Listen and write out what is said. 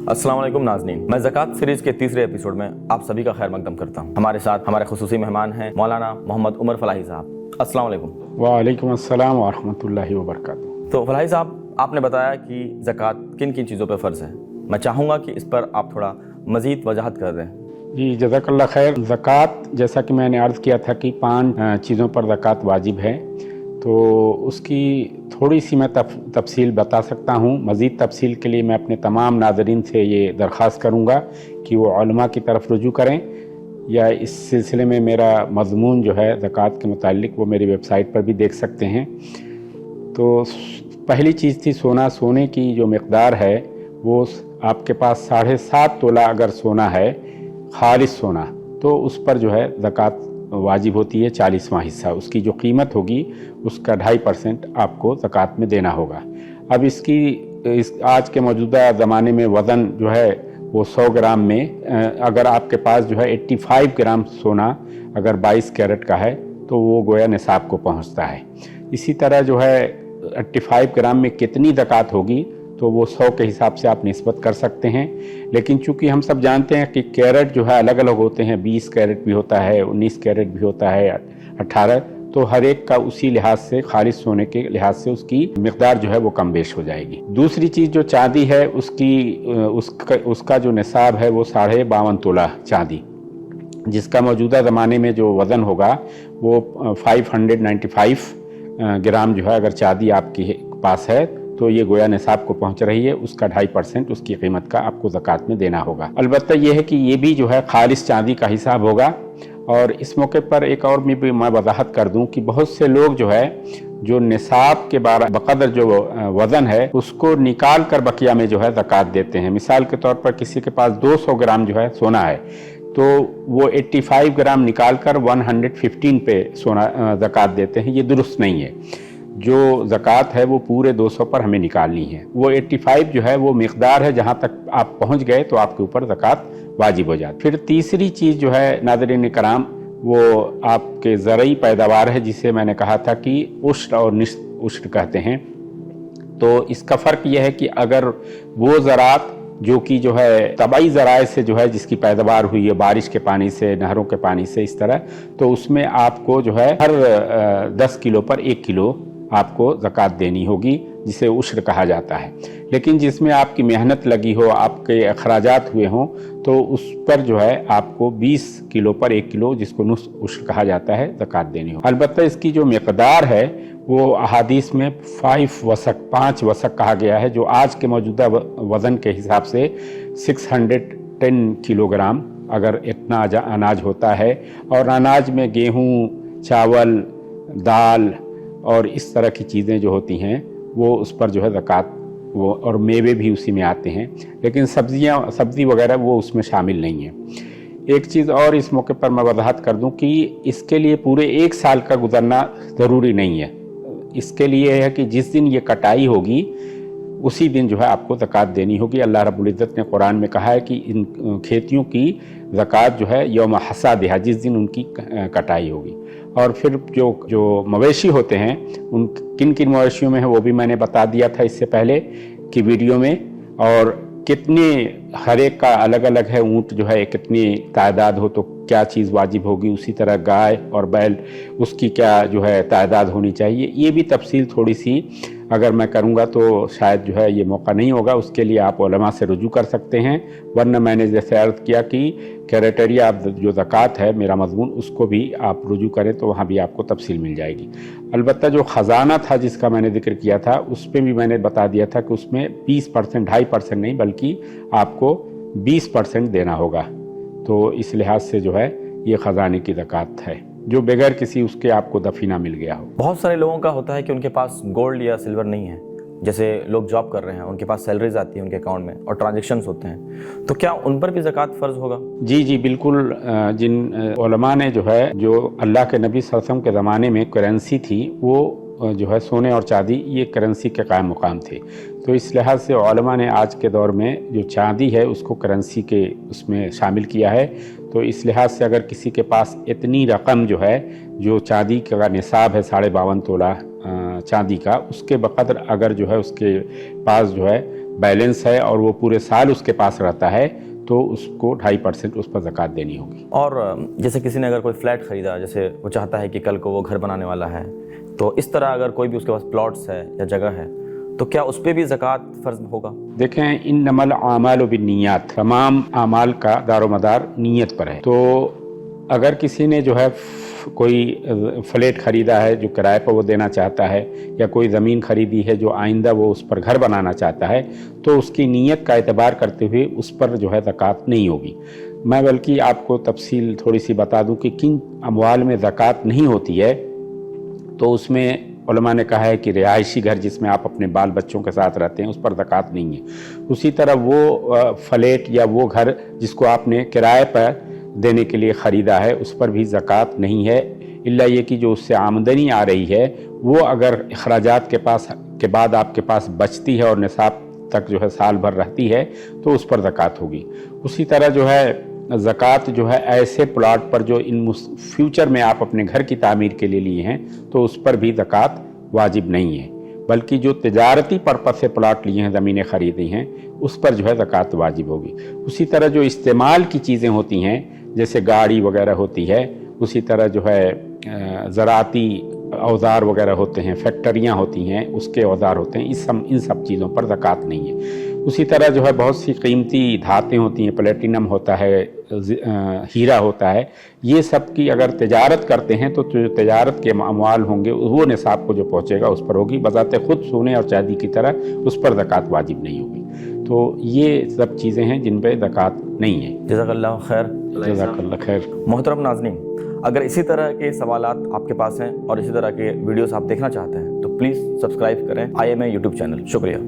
अस्सलाम वालेकुम नाज़रीन, मैं ज़कात सीरीज़ के तीसरे एपिसोड में आप सभी का खैर मकदम करता हूँ। हमारे साथ हमारे खुसूसी मेहमान हैं मौलाना मोहम्मद उमर फलाही साहब। अस्सलाम वालेकुम। वालेकुम अस्सलाम व रहमतुल्लाहि व बरकातुहू। तो फलाही साहब, आपने बताया कि ज़कात किन किन चीज़ों पर फ़र्ज़ है। मैं चाहूँगा कि इस पर आप थोड़ा मज़ीद वजाहत कर दें। जी जज़ाकल्लाह खैर। ज़कात जैसा कि मैंने अर्ज़ किया था कि 5 चीज़ों पर ज़कात वाजिब है, तो उसकी थोड़ी सी मैं तफसील बता सकता हूँ। मज़ीद तफसील के लिए मैं अपने तमाम नाज़रीन से ये दरख्वास्त करूँगा कि वो उलमा की तरफ रुजू करें, या इस सिलसिले में मेरा मज़मून जो है ज़कात के मुतालिक वो मेरी वेबसाइट पर भी देख सकते हैं। तो पहली चीज़ थी सोना। सोने की जो मकदार है वो आपके पास 7.5 तोला अगर सोना है, खालिस सोना, तो उस पर जो है ज़कात वाजिब होती है 40वां हिस्सा। उसकी जो कीमत होगी उसका 2.5% आपको ज़कात में देना होगा। अब इस आज के मौजूदा ज़माने में वज़न जो है वो 100 ग्राम में, अगर आपके पास जो है 85 ग्राम सोना अगर 22 कैरेट का है तो वो गोया निसाब को पहुंचता है। इसी तरह जो है 85 ग्राम में कितनी ज़कात होगी तो वो 100 के हिसाब से आप निस्बत कर सकते हैं। लेकिन चूंकि हम सब जानते हैं कि कैरेट जो है अलग अलग होते हैं, 20 कैरेट भी होता है, 19 कैरेट भी होता है, 18, तो हर एक का उसी लिहाज से, खालिस सोने के लिहाज से उसकी मिकदार जो है वो कम बेश हो जाएगी। दूसरी चीज़ जो चांदी है उसका जो निसाब है वो 52.5 तोला चांदी, जिसका मौजूदा ज़माने में जो वज़न होगा वो 595 ग्राम जो है अगर चांदी आपके पास है तो ये गोया निसाब को पहुंच रही है, उसका 2.5% उसकी कीमत का आपको ज़कात में देना होगा। अलबत्ता ये है कि ये भी जो है खालिस चांदी का हिसाब होगा। और इस मौके पर एक और भी मैं वजाहत कर दूं कि बहुत से लोग जो है जो निसाब के बक़दर जो वज़न है उसको निकाल कर बकिया में जो है ज़कात देते हैं। मिसाल के तौर पर किसी के पास 200 ग्राम जो है सोना है तो वो 85 ग्राम निकाल कर 115 पे सोना ज़कात देते हैं। ये दुरुस्त नहीं है। जो ज़कात है वो पूरे 200 पर हमें निकालनी है। वो 85 जो है वो मिक़दार है, जहाँ तक आप पहुँच गए तो आपके ऊपर ज़कात वाजिब हो जाती। फिर तीसरी चीज़ जो है नाज़रीन कराम, वो आपके ज़रई पैदावार है, जिसे मैंने कहा था कि उश्र और निस्फ उश्र कहते हैं। तो इसका फ़र्क यह है कि अगर वो ज़रात जो कि जो है तबाई ज़राए से जो है जिसकी पैदावार हुई है, बारिश के पानी से, नहरों के पानी से, इस तरह, तो उसमें आपको जो है हर 10 किलो पर 1 किलो आपको ज़कात देनी होगी, जिसे उश्र कहा जाता है। लेकिन जिसमें आपकी मेहनत लगी हो, आपके अखराजात हुए हों, तो उस पर जो है आपको 20 किलो पर 1 किलो, जिसको नुस्फ उश्र कहा जाता है, ज़कात देनी हो। अलबत्ता इसकी जो मिक़दार है वो अहादीस में 5 वसक कहा गया है, जो आज के मौजूदा वज़न के हिसाब से 610 किलोग्राम अगर इतना अनाज होता है। और अनाज में गेहूँ, चावल, दाल और इस तरह की चीज़ें जो होती हैं वो उस पर जो है ज़कात, वो और मेवे भी उसी में आते हैं। लेकिन सब्ज़ी वगैरह वो उसमें शामिल नहीं है। एक चीज़ और इस मौके पर मैं वजाहत कर दूं कि इसके लिए पूरे 1 साल का गुजरना ज़रूरी नहीं है। इसके लिए है कि जिस दिन ये कटाई होगी उसी दिन जो है आपको ज़कात देनी होगी। अल्लाह रब्बुल इज़्ज़त ने कुरान में कहा है कि इन खेतियों की ज़कात जो है यौम हसादिहा, जिस दिन उनकी कटाई होगी। और फिर जो मवेशी होते हैं, उन किन मवेशियों में है वो भी मैंने बता दिया था इससे पहले की वीडियो में। और कितने हर एक का अलग अलग है, ऊँट जो है कितनी तादाद हो तो क्या चीज़ वाजिब होगी, उसी तरह गाय और बैल उसकी क्या जो है तादाद होनी चाहिए। ये भी तफसील थोड़ी सी अगर मैं करूँगा तो शायद जो है ये मौका नहीं होगा, उसके लिए आप उलमा से रुजू कर सकते हैं। वरना मैंने जैसे अर्ज़ किया कि क्राइटेरिया जो ज़कात है मेरा मज़मून, उसको भी आप रुजू करें तो वहाँ भी आपको तफसील मिल जाएगी। अलबत्ता जो ख़जाना था जिसका मैंने जिक्र किया था, उस पर भी मैंने बता दिया था कि उसमें 20%, 2.5% नहीं बल्कि आपको 20% देना होगा। तो इस लिहाज से जो है ये ख़जाने की ज़कात है, जो बगैर किसी उसके आपको दफीना मिल गया हो। बहुत सारे लोगों का होता है कि उनके पास गोल्ड या सिल्वर नहीं है। जैसे लोग जॉब कर रहे हैं, उनके पास सैलरीज आती है उनके अकाउंट में और ट्रांजैक्शंस होते हैं, तो क्या उन पर भी ज़कात फ़र्ज़ होगा? जी बिल्कुल। जिन उलमा ने जो है, जो अल्लाह के नबी सल्लल्लाहु अलैहि वसल्लम के ज़माने में करेंसी थी, वो जो है सोने और चांदी, ये करेंसी के कायम मुकाम थे। तो इस लिहाज से उलमा ने आज के दौर में जो चांदी है उसको करेंसी के उसमें शामिल किया है। तो इस लिहाज से अगर किसी के पास इतनी रकम जो है, जो चांदी का निसाब है 52.5 तोला चांदी का, उसके बक़द्र अगर जो है उसके पास जो है बैलेंस है और वो पूरे साल उसके पास रहता है तो उसको 2.5% उस पर ज़कात देनी होगी। और जैसे किसी ने अगर कोई फ्लैट ख़रीदा, जैसे वो चाहता है कि कल को वो घर बनाने वाला है, तो इस तरह अगर कोई भी उसके पास प्लॉट्स है या जगह है, तो क्या उस पर भी ज़कात फ़र्ज होगा? देखें, इन्नमल आमाल बिन्नियात, तमाम आमाल का दारोमदार नीयत पर है। तो अगर किसी ने जो है कोई फ्लैट ख़रीदा है जो किराए पर वो देना चाहता है, या कोई ज़मीन ख़रीदी है जो आइंदा वो उस पर घर बनाना चाहता है, तो उसकी नीयत का एतबार करते हुए उस पर जो है ज़कात नहीं होगी। मैं बल्कि आपको तफसील थोड़ी सी बता दूं कि किन अमवाल में ज़कात नहीं होती है। तो उसमें उलमा ने कहा है कि रिहायशी घर जिसमें आप अपने बाल बच्चों के साथ रहते हैं उस पर ज़कात नहीं है। उसी तरह वो फ्लैट या वो घर जिसको आपने किराए पर देने के लिए ख़रीदा है उस पर भी ज़कात नहीं है, इल्ला ये कि जो उससे आमदनी आ रही है वो अगर अखराजात के बाद आपके पास बचती है और निसाब तक जो है साल भर रहती है तो उस पर ज़कात होगी। उसी तरह जो है ज़कात जो है ऐसे प्लाट पर जो इन फ्यूचर में आप अपने घर की तामीर के लिए लिए हैं तो उस पर भी ज़कात वाजिब नहीं है, बल्कि जो तिजारती पर्पज़ से प्लाट लिए हैं, ज़मीनें ख़रीदी हैं, उस पर जो है ज़कात वाजिब होगी। उसी तरह जो इस्तेमाल की चीज़ें होती हैं जैसे गाड़ी वगैरह होती है, उसी तरह जो है ज़राती औज़ार वगैरह होते हैं, फैक्ट्रियाँ होती हैं उसके औज़ार होते हैं, इन सब चीज़ों पर ज़कात नहीं है। उसी तरह जो है बहुत सी कीमती धातें होती हैं, प्लेटिनम होता है, हीरा होता है, ये सब की अगर तिजारत करते हैं तो जो तिजारत के अमवाल होंगे वो निसाब को जो पहुँचेगा उस पर होगी। बज़ाते ख़ुद सोने और चांदी की तरह उस पर ज़कात वाजिब नहीं होगी। तो ये सब चीज़ें हैं जिन पर ज़कात नहीं है। जज़ाकल्लाह खैर। जज़ाकल्लाह खैर। मोहतरम नाज़रीन, अगर इसी तरह के सवालात आपके पास हैं और इसी तरह के वीडियोस आप देखना चाहते हैं तो प्लीज़ सब्सक्राइब करें IMA यूट्यूब चैनल। शुक्रिया।